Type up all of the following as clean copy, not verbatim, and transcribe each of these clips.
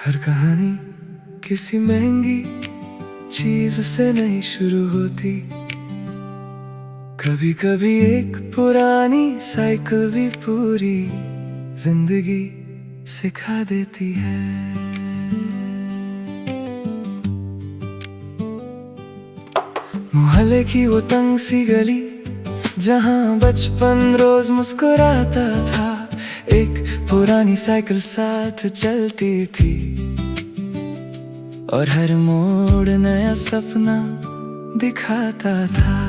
हर कहानी किसी महंगी चीज से नहीं शुरू होती। कभी कभी एक पुरानी साइकिल भी पूरी जिंदगी सिखा देती है। मोहल्ले की वो तंग सी गली जहाँ बचपन रोज मुस्कुराता था, एक पुरानी साइकिल साथ चलती थी और हर मोड़ नया सपना दिखाता था।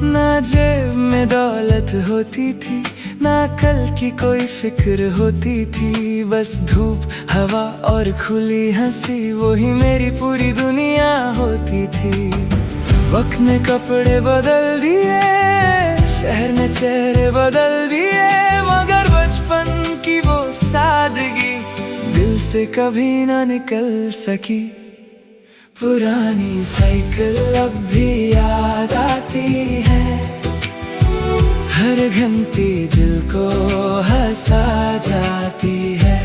ना जेब में दौलत होती थी, ना कल की कोई फिक्र होती थी, बस धूप हवा और खुली हंसी, वही मेरी पूरी दुनिया होती थी। वक्त ने कपड़े बदल दिए, शहर ने चेहरे बदल दिए, मगर बचपन की वो सादगी दिल से कभी ना निकल सकी। पुरानी साइकिल अब भी याद आती है, हर घंटी दिल को हंसा जाती है।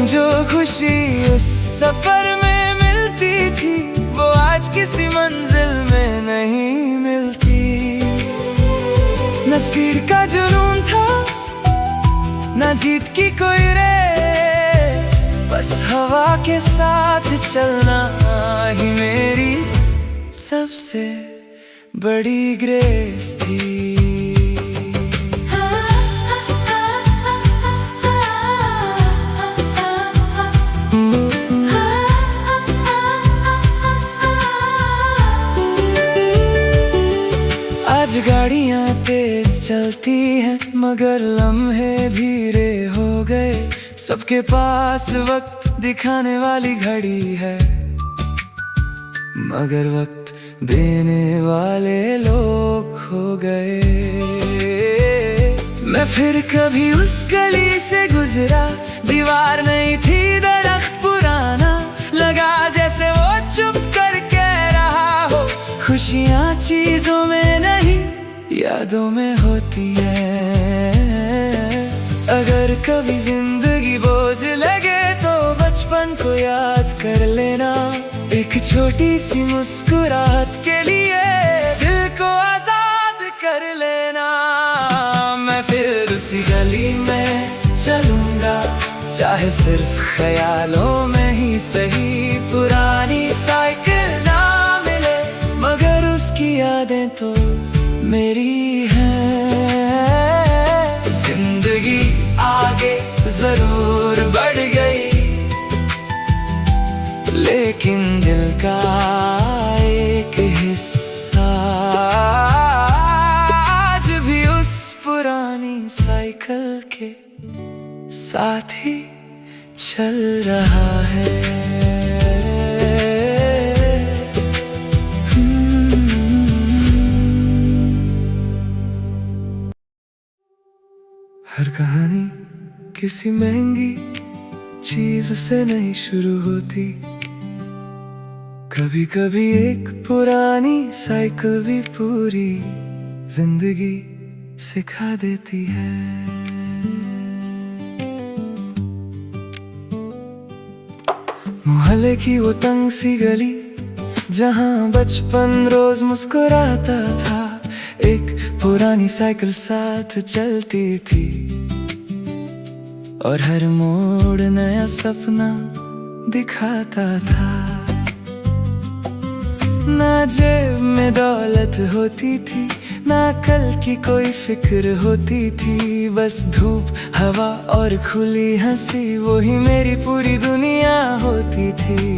जो खुशी उस सफर में मिलती थी, वो आज किसी मंजिल में नहीं मिलती। न स्पीड का जुनून था, न जीत की कोई रेस, बस हवा के साथ चलना ही मेरी सबसे बड़ी ग्रेस थी। आज गाड़ियां तेज चलती हैं, मगर लम्हे धीरे हो गए। सबके पास वक्त दिखाने वाली घड़ी है, मगर वक्त देने वाले लोग खो गए। मैं फिर कभी उस गली से गुजरा, दीवार नहीं थी, दरख्त पुराना लगा, जैसे वो चुप कर कह रहा हो, खुशियाँ चीजों में नहीं यादों में होती है। अगर कभी जिंदगी बोझ लगे तो बचपन को याद कर लेना, एक छोटी सी मुस्कुराहट के लिए दिल को आजाद कर लेना। मैं फिर उसी गली में चलूंगा, चाहे सिर्फ ख्यालों में ही सही। पुरानी साइकिल ना मिले, मगर उसकी यादें तो मेरी है। जिंदगी आगे जरूर बढ़ गई, लेकिन दिल का एक हिस्सा आज भी उस पुरानी साइकिल के साथ ही चल रहा है। हर कहानी किसी महंगी चीज से नहीं शुरू होती। कभी कभी एक पुरानी साइकिल भी पूरी जिंदगी सिखा देती है। मोहल्ले की वो तंग सी गली जहाँ बचपन रोज मुस्कुराता था, एक पुरानी साइकिल साथ चलती थी और हर मोड़ नया सपना दिखाता था। ना जेब में दौलत होती थी, ना कल की कोई फिक्र होती थी, बस धूप हवा और खुली हंसी, वही मेरी पूरी दुनिया होती थी।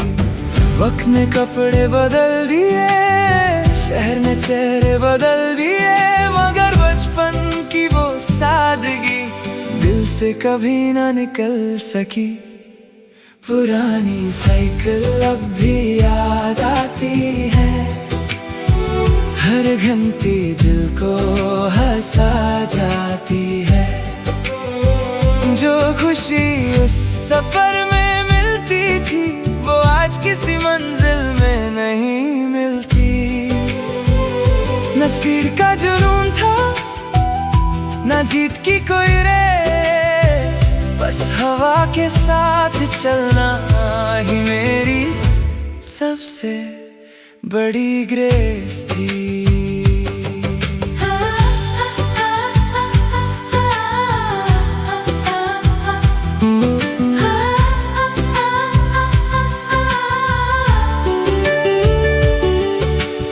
वक्त ने कपड़े बदल दिए, शहर ने चेहरे बदल दिए, मगर बचपन की वो सादगी दिल से कभी ना निकल सकी। पुरानी साइकिल अब भी याद आती है, हर घंटी दिल को हंसा जाती है। जो खुशी उस सफर में मिलती थी, वो आज किसी मंजिल में नहीं मिलती। न स्पीड का जुनून था, न जीत की कोई रेस, बस हवा हवा के साथ चलना ही मेरी सबसे बड़ी ग्रेस थी।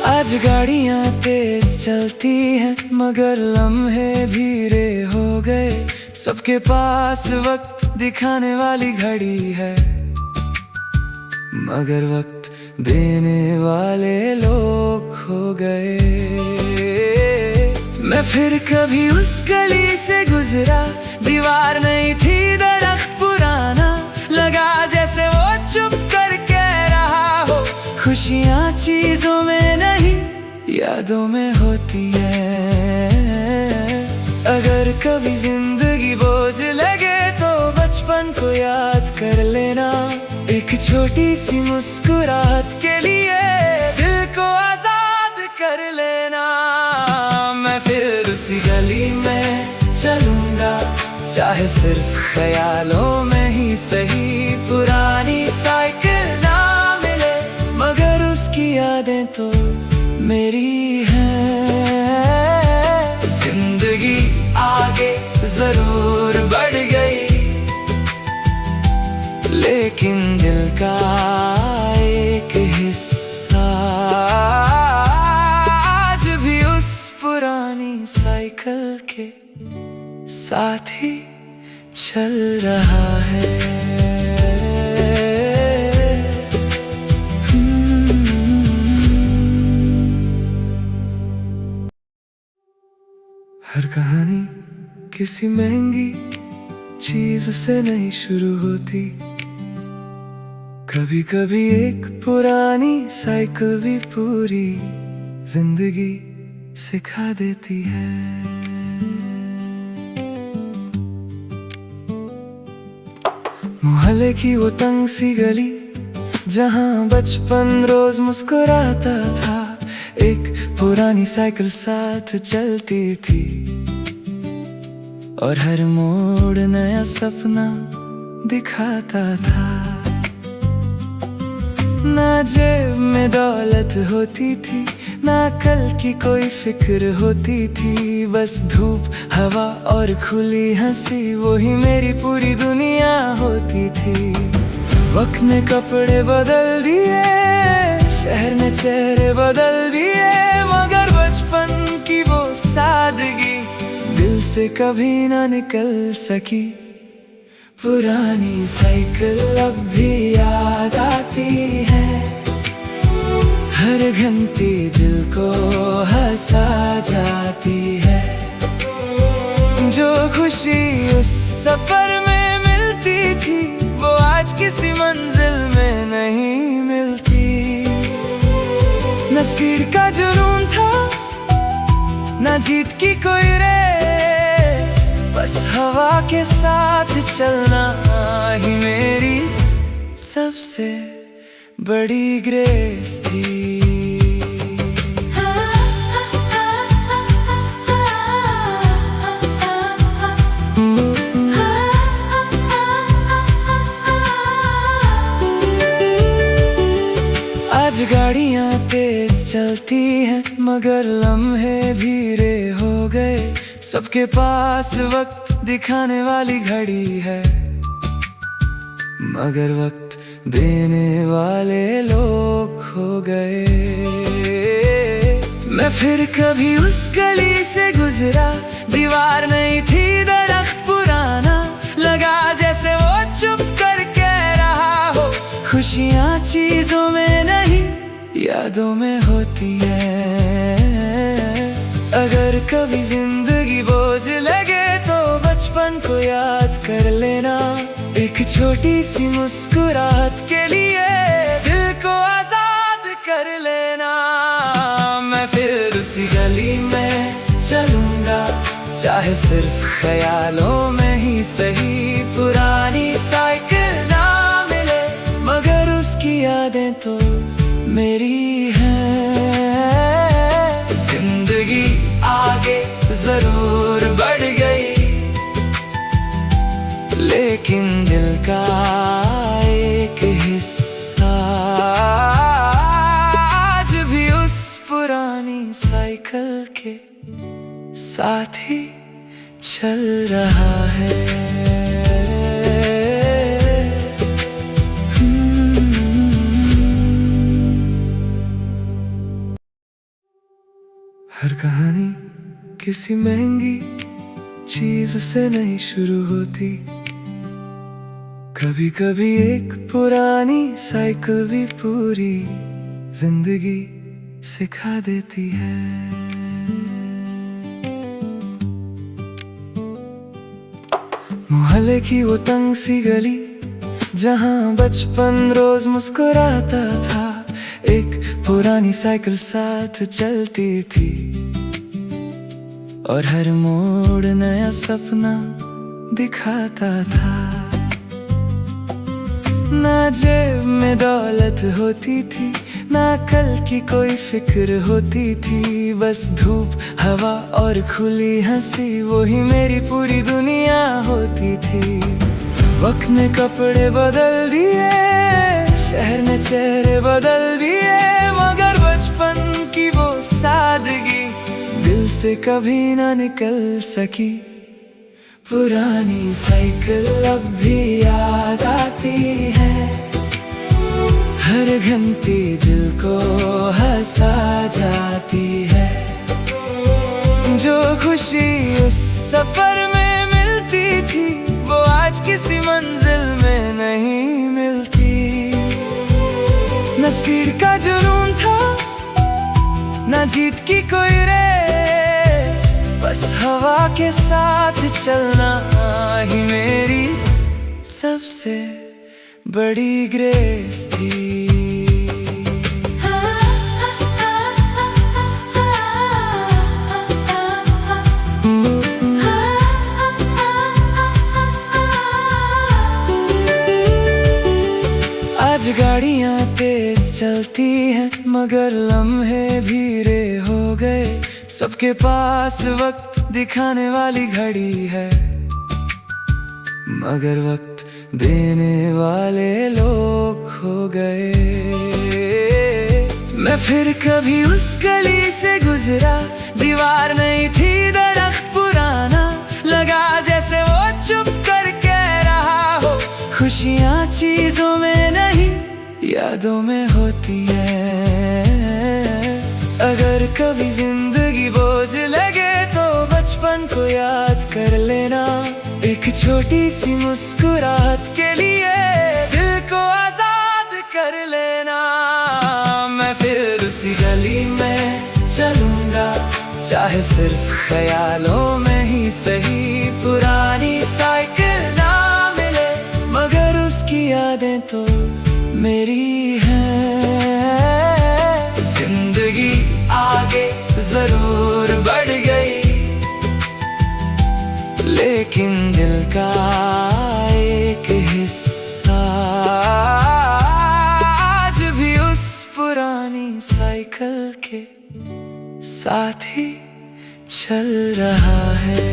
आज गाड़ियां तेज चलती हैं मगर लम्हे धीरे हो गए। सबके पास वक्त दिखाने वाली घड़ी है मगर वक्त देने वाले लोग खो गए। मैं फिर कभी उस गली से गुजरा, दीवार नहीं थी दरख्त पुराना, लगा जैसे वो चुप कर कह रहा हो खुशियाँ चीजों में नहीं यादों में होती है। अगर कभी जिंदगी बोझ लगे तो बचपन को याद कर लेना, एक छोटी सी मुस्कुराहट के लिए दिल को आजाद कर लेना। मैं फिर उसी गली में चलूंगा चाहे सिर्फ ख्यालों में ही सही। पुरानी साइकिल ना मिले मगर उसकी यादें तो मेरी हैं। जिंदगी आगे जरूर बढ़ गई लेकिन दिल का एक हिस्सा आज भी उस पुरानी साइकिल के साथ ही चल रहा है। हर कहानी किसी महंगी चीज से नहीं शुरू होती, कभी कभी एक पुरानी साइकिल भी पूरी जिंदगी सिखा देती है। मोहल्ले की वो तंग सी गली जहाँ बचपन रोज मुस्कुराता था, एक पुरानी साइकिल साथ चलती थी और हर मोड़ नया सपना दिखाता था। ना जेब में दौलत होती थी, ना कल की कोई फिक्र होती थी, बस धूप हवा और खुली हंसी वही मेरी पूरी दुनिया होती थी। वक्त ने कपड़े बदल दिए, शहर ने चेहरे बदल दिए, मगर बचपन की वो सादगी दिल से कभी ना निकल सकी। पुरानी साइकिल अब भी याद आती है, हर घंटी दिल को हंसा जाती है। जो खुशी उस सफर में मिलती थी वो आज किसी मंजिल में नहीं मिलती। न स्पीड का जुनून था न जीत की कोई रेस, बस हवा के साथ चलना ही मेरी सबसे बड़ी ग्रेस थी। आज गाड़ियां तेज चलती हैं मगर लम्हे धीरे हो गए। सबके पास वक्त दिखाने वाली घड़ी है मगर वक्त देने वाले लोग खो गए। मैं फिर कभी उस गली से गुजरा, दीवार नहीं थी दरख्त पुराना, लगा जैसे वो चुप कर कह रहा हो खुशियाँ चीजों में नहीं यादों में होती है। अगर कभी जिंदगी बोझ लगे तो बचपन को याद कर लेना, एक छोटी सी मुस्कुराहट के लिए दिल को आजाद कर लेना। मैं फिर उसी गली में चलूंगा चाहे सिर्फ ख्यालों में ही सही। पुरानी साइकिल ना मिले मगर उसकी यादें तो मेरी हैं। जिंदगी आगे जरूर बढ़ गई लेकिन दिल का एक हिस्सा आज भी उस पुरानी साइकिल के साथ ही चल रहा है। हर कहानी किसी महंगी चीज से नहीं शुरू होती, कभी कभी एक पुरानी साइकिल भी पूरी जिंदगी सिखा देती है। मोहल्ले की वो तंग सी गली जहाँ बचपन रोज मुस्कुराता था, एक पुरानी साइकिल साथ चलती थी और हर मोड़ नया सपना दिखाता था। ना जेब में दौलत होती थी, ना कल की कोई फिक्र होती थी, बस धूप हवा और खुली हंसी वही मेरी पूरी दुनिया होती थी। वक्त ने कपड़े बदल दिए, शहर ने चेहरे बदल दिए, मगर बचपन की वो सादगी दिल से कभी ना निकल सकी। पुरानी साइकिल अब भी याद आती है, हर घंटी दिल को हंसा जाती है। जो खुशी उस सफर में मिलती थी वो आज किसी मंजिल में नहीं मिलती। न स्पीड का जुनून था, न जीत की कोई रेस, बस हवा के साथ चलना ही मेरी सबसे बड़ी ग्रेस थी। आज गाड़ियां तेज चलती हैं मगर लम्हे धीरे हो गए, सबके पास वक्त दिखाने वाली घड़ी है मगर वक्त देने वाले लोग खो गए। मैं फिर कभी उस गली से गुजरा, दीवार नहीं थी दरख्त पुराना, लगा जैसे वो चुप कर कह रहा हो, खुशियाँ चीजों में नहीं यादों में होती है। अगर कभी जिंदगी बोझ लगे तो बचपन को याद कर लेना, एक छोटी सी मुस्कुराहट के लिए दिल को आजाद कर लेना। मैं फिर उसी गली में चलूंगा, चाहे सिर्फ ख्यालों में ही सही। पुरानी साइकिल ना मिले मगर उसकी यादें तो मेरी हैं। जिंदगी आगे जरूर बढ़ गई लेकिन दिल का एक हिस्सा आज भी उस पुरानी साइकिल के साथ ही चल रहा है।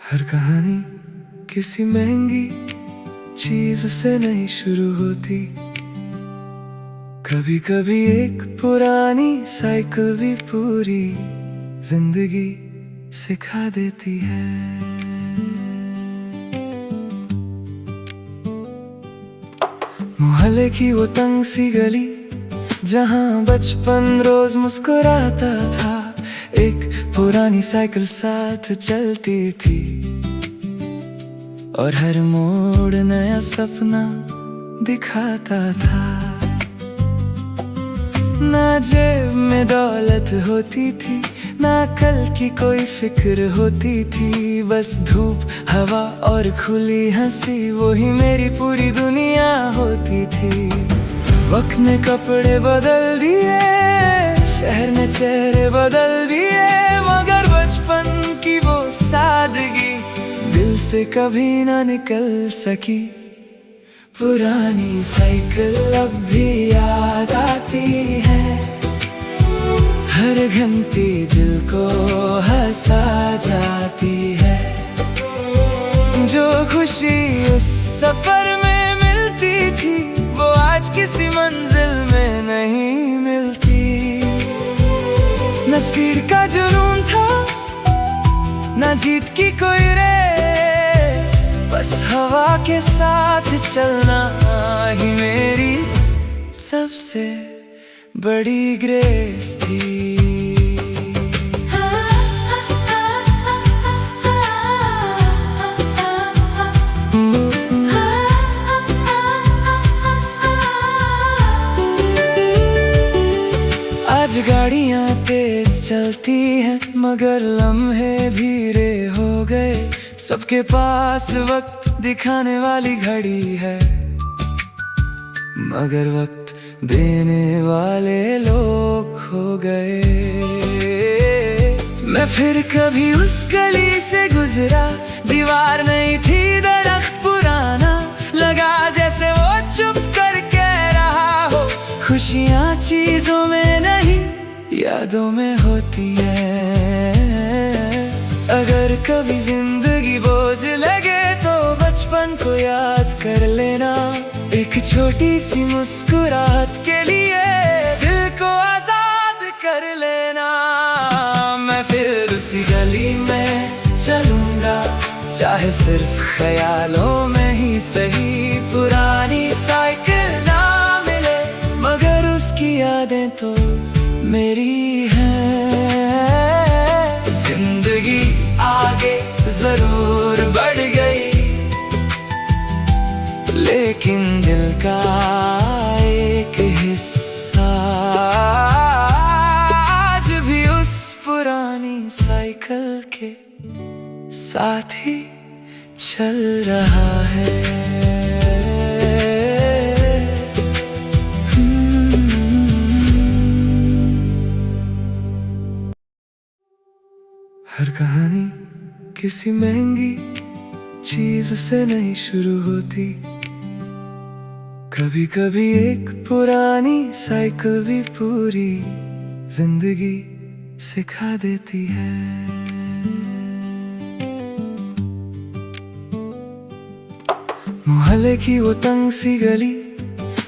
हर कहानी किसी महंगी चीज से नहीं शुरू होती, कभी कभी एक पुरानी साइकिल भी पूरी जिंदगी सिखा देती है। मोहल्ले की वो तंग सी गली जहाँ बचपन रोज मुस्कुराता था, एक पुरानी साइकिल साथ चलती थी और हर मोड़ नया सपना दिखाता था। ना जेब में दौलत होती थी, ना कल की कोई फिक्र होती थी, बस धूप हवा और खुली हंसी वही मेरी पूरी दुनिया होती थी। वक्त ने कपड़े बदल दिए, शहर ने चेहरे बदल दिए, मगर बचपन की वो सादगी दिल से कभी ना निकल सकी। पुरानी साइकिल अब भी याद आती जाती है, हर घंटी दिल को हंसा जाती है। जो खुशी उस सफर में मिलती थी वो आज किसी मंजिल में नहीं मिलती। न स्पीड का जुनून था न जीत की कोई रेस, बस हवा के साथ चलना ही मेरी सबसे बड़ी ग्रेस थी। आज गाड़ियां तेज चलती हैं मगर लम्हे धीरे हो गए। सबके पास वक्त दिखाने वाली घड़ी है मगर वक्त देने वाले लोग खो गए। मैं फिर कभी उस गली से गुजरा, दीवार नहीं थी दरख्त पुराना, लगा जैसे वो चुप कर कह रहा हो खुशियाँ चीजों में नहीं यादों में होती है। अगर कभी जिंदगी बोझ लगे तो बचपन को याद कर लेना, एक छोटी सी मुस्कुराहट के लिए दिल को आजाद कर लेना। मैं फिर उसी गली में चलूंगा चाहे सिर्फ ख्यालों में ही सही। पुरानी साइकिल ना मिले मगर उसकी यादें तो मेरी है। जिंदगी आगे जरूर बढ़ गई लेकिन दिल का एक हिस्सा आज भी उस पुरानी साइकिल के साथ ही चल रहा है। हर कहानी किसी महंगी चीज से नहीं शुरू होती, कभी कभी एक पुरानी साइकिल भी पूरी जिंदगी सिखा देती है। मोहल्ले की वो तंग सी गली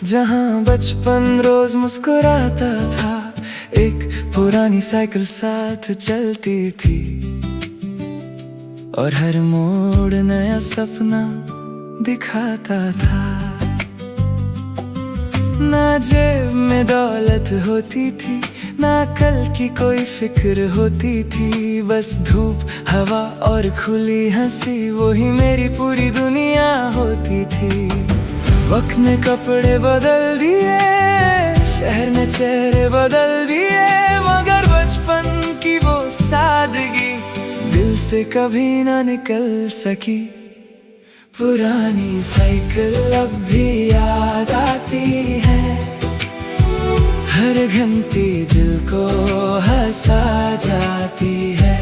जहाँ बचपन रोज मुस्कुराता था, एक पुरानी साइकिल साथ चलती थी और हर मोड़ नया सपना दिखाता था। ना जेब में दौलत होती थी ना कल की कोई फिक्र होती थी, बस धूप हवा और खुली हंसी वही मेरी पूरी दुनिया होती थी। वक्त ने कपड़े बदल दिए, शहर ने चेहरे बदल दिए, मगर बचपन की वो सादगी दिल से कभी ना निकल सकी। पुरानी साइकिल अब भी याद आती है, हर घंटी दिल को हंसा जाती है।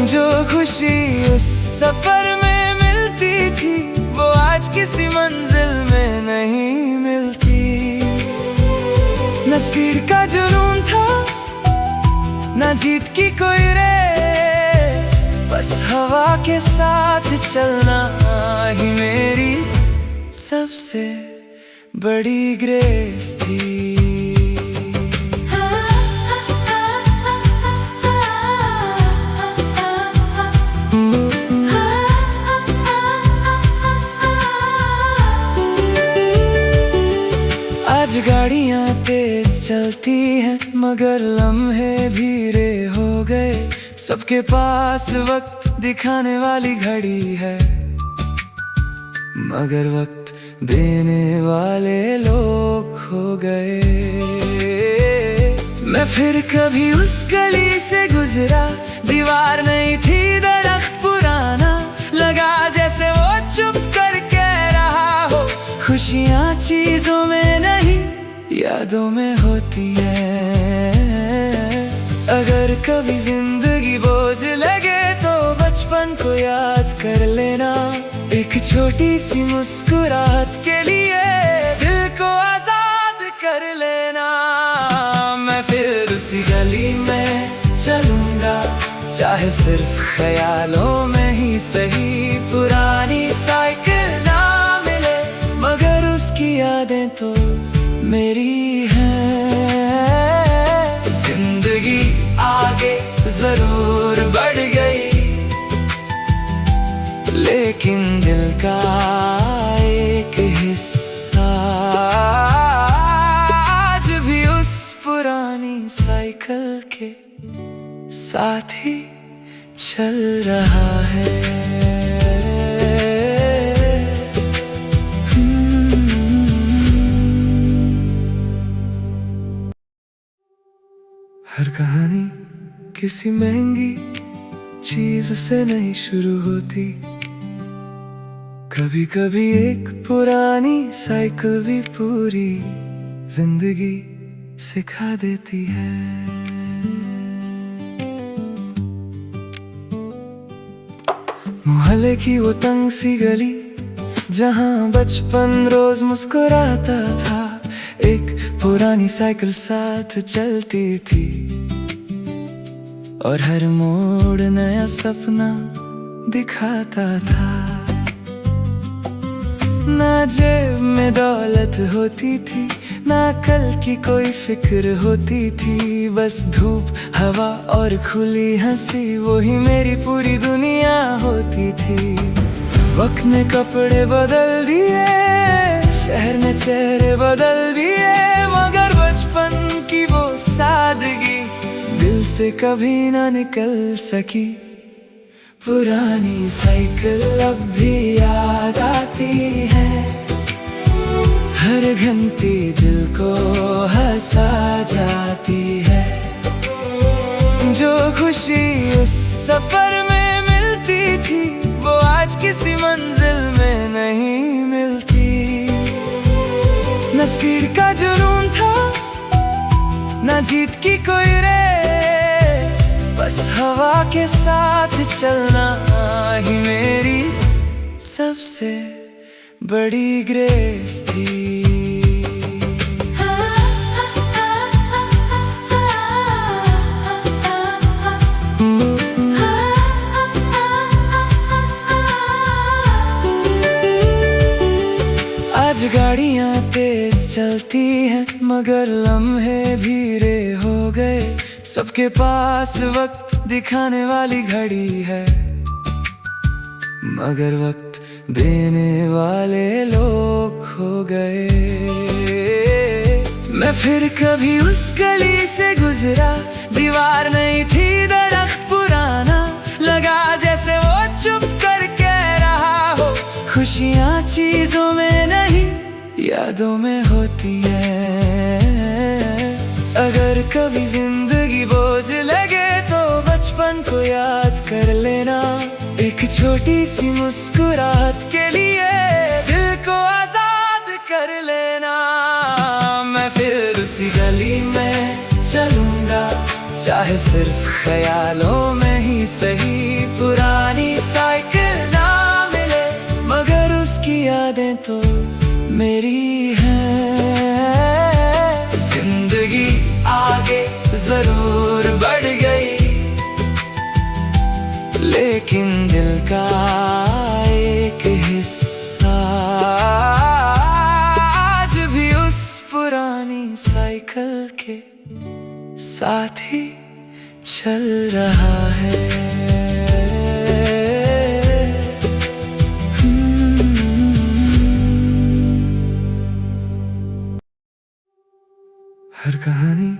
जो खुशी उस सफर में मिलती थी वो आज किसी मंजिल में नहीं मिलती। न स्पीड का जुनून था न जीत की कोई रेस, बस हवा के साथ चलना ही मेरी सबसे बड़ी ग्रेस थी। आज गाड़ियां तेज चलती हैं मगर लम्हे धीरे हो गए। सबके पास वक्त दिखाने वाली घड़ी है मगर वक्त देने वाले लोग खो गए। मैं फिर कभी उस गली से गुजरा, दीवार नहीं थी दरख्त पुराना, लगा जैसे वो चुप कर कह रहा हो खुशियाँ चीजों में नहीं यादों में होती है। अगर कभी जिंदगी बोझ लगे तो बचपन को याद कर लेना, एक छोटी सी मुस्कुराहट के लिए दिल को आजाद कर ले। चाहे सिर्फ ख्यालों में ही सही। पुरानी साइकिल ना मिले मगर उसकी यादें तो मेरी हैं। जिंदगी आगे जरूर बढ़ गई लेकिन दिल का एक हिस्सा आज भी उस पुरानी साइकिल के साथ ही चल रहा है। हर कहानी किसी महंगी चीज से नहीं शुरू होती। कभी कभी एक पुरानी साइकिल भी पूरी जिंदगी सिखा देती है। मोहल्ले की वो तंग सी गली जहाँ बचपन रोज मुस्कुराता था। एक पुरानी साइकिल साथ चलती थी और हर मोड़ नया सपना दिखाता था। ना जेब में दौलत होती थी ना कल की कोई फिक्र होती थी। बस धूप हवा और खुली हंसी वही मेरी पूरी दुनिया होती थी। वक्त ने कपड़े बदल दिए शहर ने चेहरे बदल दिए मगर बचपन की वो सादगी दिल से कभी ना निकल सकी। पुरानी साइकिल अब भी याद आती है हर घंटी दिल को हंसा जाती है। जो खुशी उस सफर में मिलती थी वो आज किसी मंजिल में नहीं मिलती। न स्पीड का जुनून था न जीत की कोई रेस बस हवा के साथ चलना ही मेरी सबसे बड़ी ग्रेस थी। आज गाड़ियां तेज चलती हैं मगर लम्हे धीरे हो गए। सबके पास वक्त दिखाने वाली घड़ी है मगर वक्त देने वाले लोग खो गए। मैं फिर कभी उस गली से गुजरा दीवार नहीं थी दरख्त पुराना लगा जैसे वो चुप कर कह रहा हो। खुशियाँ चीजों में नहीं यादों में होती है। अगर कभी जिंदगी बोझ लगे तो बचपन को याद कर लेना। एक छोटी सी मुस्कुराहट के लिए दिल को आजाद कर लेना। मैं फिर उसी गली में चलूंगा चाहे सिर्फ ख्यालों में ही सही। पुरानी साइकिल ना मिले मगर उसकी यादें तो मेरी हैं। जिंदगी आगे जरूर बढ़ गई लेकिन दिल का एक हिस्सा आज भी उस पुरानी साइकिल के साथ ही चल रहा है। हर कहानी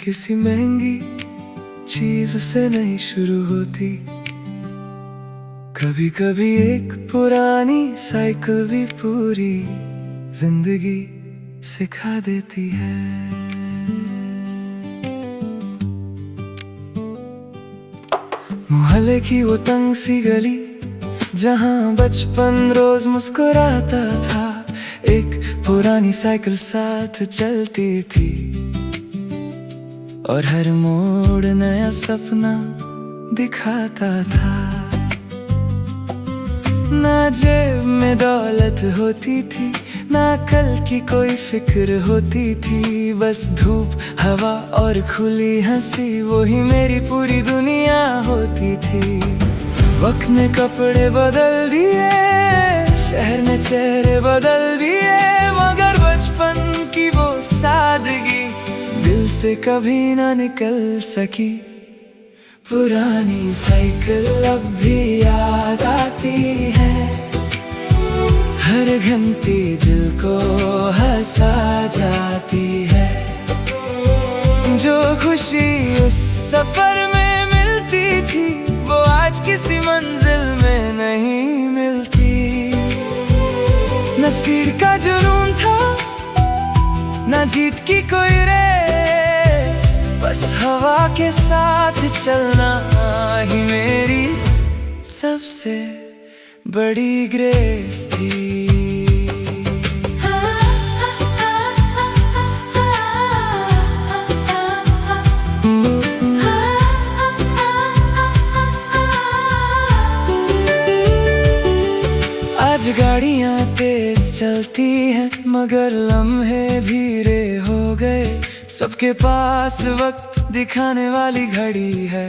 किसी महंगी चीज से नहीं शुरू होती। कभी कभी एक पुरानी साइकिल भी पूरी जिंदगी सिखा देती है। मोहल्ले की वो तंग सी गली जहाँ बचपन रोज मुस्कुराता था। एक पुरानी साइकिल साथ चलती थी और हर मोड़ नया सपना दिखाता था। ना जेब में दौलत होती थी ना कल की कोई फिक्र होती थी। बस धूप, हवा और खुली हंसी, वही मेरी पूरी दुनिया होती थी। वक्त ने कपड़े बदल दिए, शहर ने चेहरे बदल दिए, मगर बचपन की वो सादगी दिल से कभी ना निकल सकी। पुरानी साइकिल अब भी याद आती है, हर घंटी दिल को हंसा जाती है। जो खुशी उस सफर में मिलती थी, वो आज किसी मंजिल में नहीं मिलती। न स्पीड का जुनून था, न जीत की कोई रेस, बस हवा के साथ चलना ही मेरी सबसे बड़ी ग्रेस थी। आज गाड़ियां तेज चलती हैं, मगर लम्हे धीरे हो गए। सबके पास वक्त दिखाने वाली घड़ी है,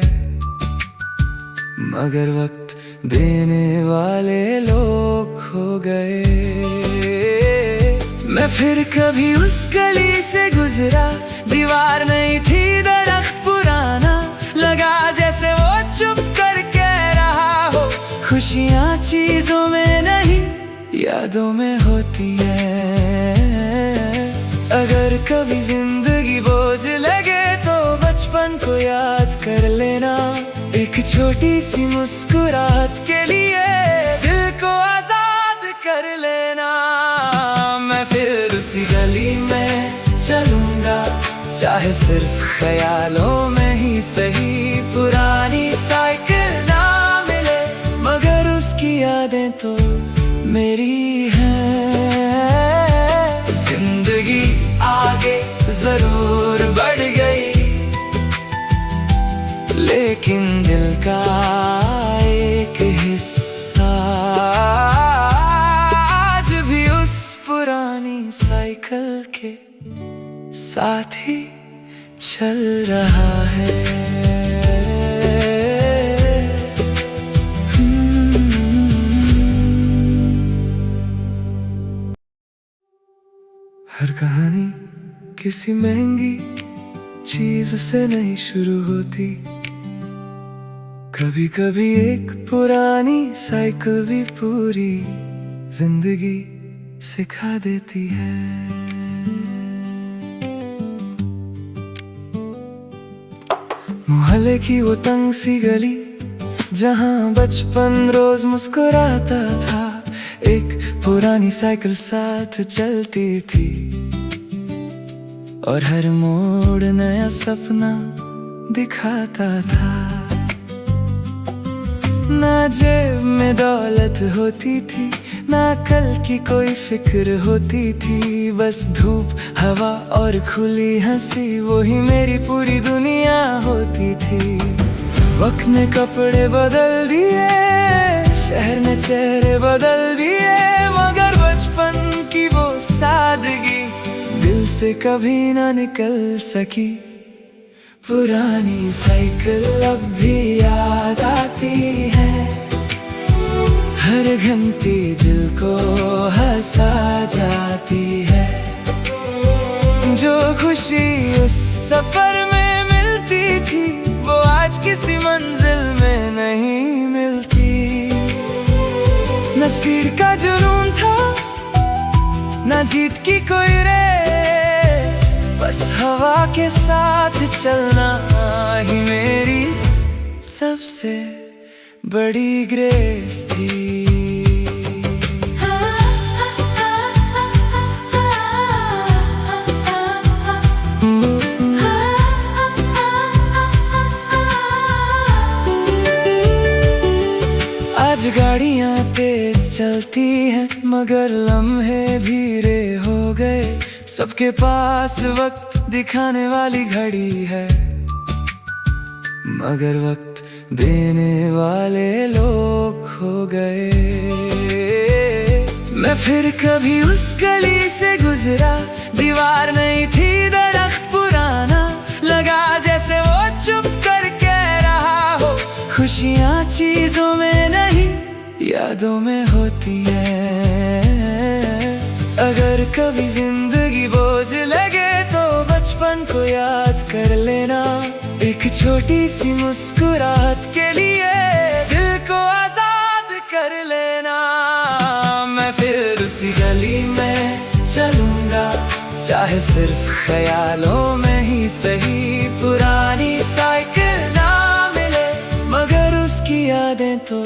मगर वक्त देने वाले लोग खो गए। मैं फिर कभी उस गली से गुजरा, दीवार नहीं थी, दरख्त पुराना लगा, जैसे वो चुप कर कह रहा हो, खुशियाँ चीजों में नहीं यादों में होती है। अगर कभी जिंदगी बोझ लगे तो बचपन को याद कर लेना, एक छोटी सी मुस्कुराहट के लिए दिल को आजाद कर लेना। मैं फिर उसी गली में चलूंगा, चाहे सिर्फ ख्यालों में ही सही। पुरानी साइकिल ना मिले, मगर उसकी यादें तो मेरी हैं। जिंदगी आगे जरूर बढ़ गई, लेकिन दिल का एक हिस्सा आज भी उस पुरानी साइकिल के साथ ही चल रहा है। हर कहानी किसी महंगी चीज से नहीं शुरू होती, कभी कभी एक पुरानी साइकिल भी पूरी जिंदगी सिखा देती है। मोहल्ले की वो तंग सी गली, जहाँ बचपन रोज मुस्कुराता था, एक पुरानी साइकिल साथ चलती थी, और हर मोड़ नया सपना दिखाता था। ना जेब में दौलत होती थी, ना कल की कोई फिक्र होती थी, बस धूप, हवा और खुली हंसी, वही मेरी पूरी दुनिया होती थी। वक्त ने कपड़े बदल दिए, शहर ने चेहरे बदल दिए, मगर बचपन की वो सादगी दिल से कभी ना निकल सकी। पुरानी साइकिल अब भी याद आती है, हर घंटी दिल को हंसा जाती है। जो खुशी उस सफर में मिलती थी, वो आज किसी मंजिल में नहीं मिलती। न स्पीड का जुनून था, न जीत की कोई रेस, बस हवा के साथ चलना ही मेरी सबसे बड़ी ग्रेस थी। आज गाड़ियां तेज चलती हैं, मगर लम्हे धीरे हो गए। सबके पास वक्त दिखाने वाली घड़ी है, मगर वक्त देने वाले लोग खो गए। मैं फिर कभी उस गली से गुजरा, दीवार नहीं थी दरख्त पुराना, लगा जैसे वो चुप कर कह रहा हो, खुशियाँ चीजों में नहीं यादों में होती है। अगर कभी जिंदगी बोझ लगे तो बचपन को याद कर लेना, एक छोटी सी मुस्कुराहट के लिए दिल को आजाद कर लेना। मैं फिर उसी गली में चलूंगा, चाहे सिर्फ ख्यालों में ही सही, पुरानी साइकिल ना मिले मगर उसकी यादें तो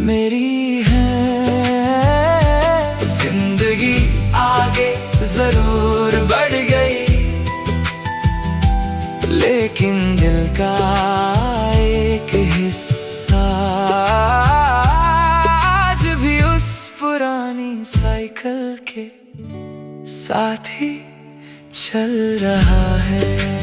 मेरी हैं। जिंदगी आगे जरूर बढ़ गई, लेकिन दिल का एक हिस्सा आज भी उस पुरानी साइकिल के साथ ही चल रहा है।